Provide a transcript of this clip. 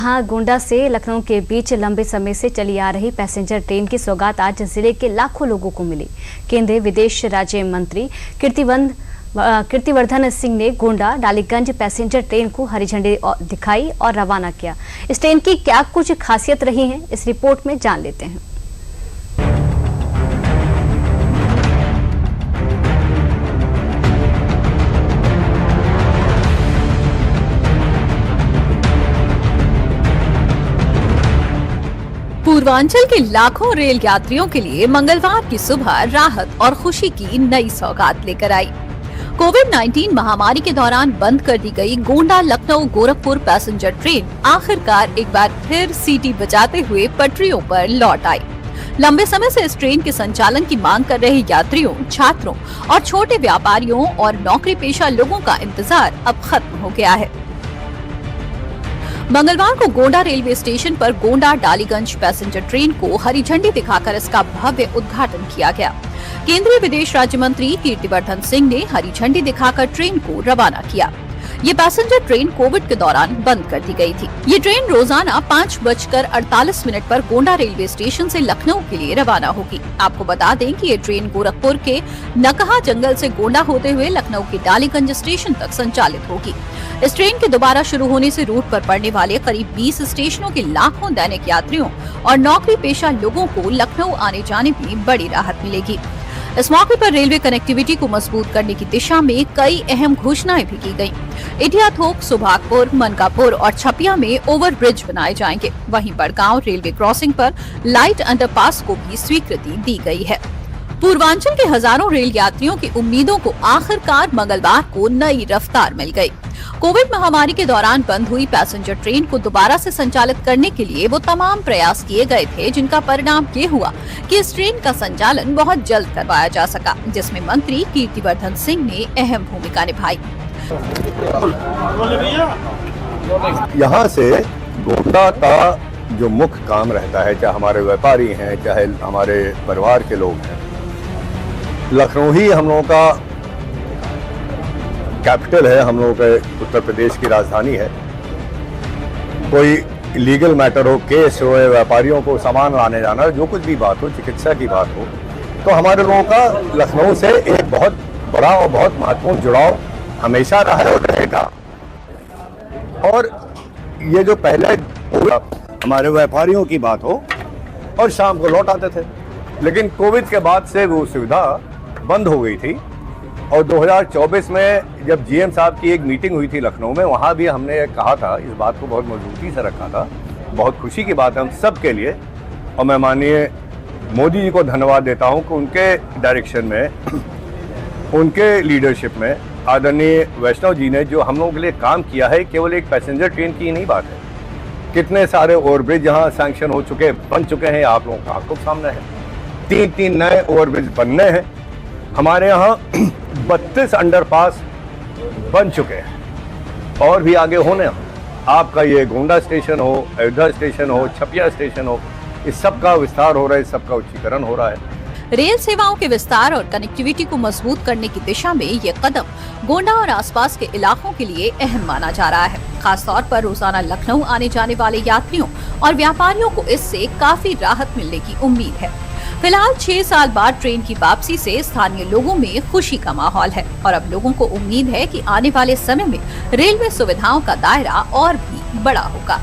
हाँ, गोंडा से लखनऊ के बीच लंबे समय से चली आ रही पैसेंजर ट्रेन की सौगात आज जिले के लाखों लोगों को मिली। केंद्रीय विदेश राज्य मंत्री कीर्तिवर्धन सिंह ने गोंडा डालीगंज पैसेंजर ट्रेन को हरी झंडी दिखाई और रवाना किया। इस ट्रेन की क्या कुछ खासियत रही है, इस रिपोर्ट में जान लेते हैं। पूर्वांचल के लाखों रेल यात्रियों के लिए मंगलवार की सुबह राहत और खुशी की नई सौगात लेकर आई। कोविड-19 महामारी के दौरान बंद कर दी गई गोंडा लखनऊ गोरखपुर पैसेंजर ट्रेन आखिरकार एक बार फिर सीटी बजाते हुए पटरियों पर लौट आई। लंबे समय से इस ट्रेन के संचालन की मांग कर रहे यात्रियों, छात्रों और छोटे व्यापारियों और नौकरी पेशा लोगों का इंतजार अब खत्म हो गया है। मंगलवार को गोंडा रेलवे स्टेशन पर गोंडा डालीगंज पैसेंजर ट्रेन को हरी झंडी दिखाकर इसका भव्य उद्घाटन किया गया। केंद्रीय विदेश राज्य मंत्री कीर्तिवर्धन सिंह ने हरी झंडी दिखाकर ट्रेन को रवाना किया। ये पैसेंजर ट्रेन कोविड के दौरान बंद कर दी गई थी। ये ट्रेन रोजाना 5:48 पर गोंडा रेलवे स्टेशन से लखनऊ के लिए रवाना होगी। आपको बता दें कि ये ट्रेन गोरखपुर के नकहा जंगल से गोंडा होते हुए लखनऊ के डालीगंज स्टेशन तक संचालित होगी। इस ट्रेन के दोबारा शुरू होने से रूट पर पड़ने वाले करीब 20 स्टेशनों के लाखों दैनिक यात्रियों और नौकरी पेशा लोगों को लखनऊ आने जाने में बड़ी राहत मिलेगी। इस मौके पर रेलवे कनेक्टिविटी को मजबूत करने की दिशा में कई अहम घोषणाएं भी की गयी। इटिया थोक, सुभागपुर, मनकापुर और छपिया में ओवरब्रिज बनाए जाएंगे। वहीं बड़गांव रेलवे क्रॉसिंग पर लाइट अंडरपास को भी स्वीकृति दी गई है। पूर्वांचल के हजारों रेल यात्रियों की उम्मीदों को आखिरकार मंगलवार को नई रफ्तार मिल गई। कोविड महामारी के दौरान बंद हुई पैसेंजर ट्रेन को दोबारा से संचालित करने के लिए वो तमाम प्रयास किए गए थे, जिनका परिणाम ये हुआ कि इस ट्रेन का संचालन बहुत जल्द करवाया जा सका, जिसमें मंत्री कीर्तिवर्धन सिंह ने अहम भूमिका निभाई। यहाँ से गोंडा का जो मुख्य काम रहता है, चाहे हमारे व्यापारी हैं, चाहे हमारे परिवार के लोग हैं, लखनऊ ही हम लोगों का कैपिटल है, हम लोगों के उत्तर प्रदेश की राजधानी है। कोई लीगल मैटर हो, केस हो, व्यापारियों को सामान लाने जाना, जो कुछ भी बात हो, चिकित्सा की बात हो, तो हमारे लोगों का लखनऊ से एक बहुत बड़ा और बहुत महत्वपूर्ण जुड़ाव हमेशा रहा है और रहेगा। और ये जो पहले हमारे व्यापारियों की बात हो और शाम को लौट आते थे, लेकिन कोविड के बाद से वो सुविधा बंद हो गई थी। और 2024 में जब जीएम साहब की एक मीटिंग हुई थी लखनऊ में, वहाँ भी हमने कहा था, इस बात को बहुत मजबूती से रखा था। बहुत खुशी की बात है हम सब के लिए, और मैं माननीय मोदी जी को धन्यवाद देता हूँ कि उनके डायरेक्शन में, उनके लीडरशिप में आदरणीय वैष्णव जी ने जो हम लोगों के लिए काम किया है, केवल एक पैसेंजर ट्रेन की नहीं बात है। कितने सारे ओवरब्रिज यहाँ सैंक्शन हो चुके, बन चुके हैं, आप लोगों का आंखों सामने है। 3 नए ओवरब्रिज बनने हैं। हमारे यहाँ 32 अंडरपास बन चुके हैं और भी आगे होने हैं। आपका ये गोंडा स्टेशन हो, अयोध्या स्टेशन हो, छपिया स्टेशन हो, इस सब का विस्तार हो रहा है, इस सब का उच्चीकरण हो रहा है। रेल सेवाओं के विस्तार और कनेक्टिविटी को मजबूत करने की दिशा में ये कदम गोंडा और आसपास के इलाकों के लिए अहम माना जा रहा है। खासतौर पर रोजाना लखनऊ आने जाने वाले यात्रियों और व्यापारियों को इससे काफी राहत मिलने की उम्मीद है। फिलहाल 6 साल बाद ट्रेन की वापसी से स्थानीय लोगों में खुशी का माहौल है और अब लोगों को उम्मीद है कि आने वाले समय में रेलवे सुविधाओं का दायरा और भी बड़ा होगा।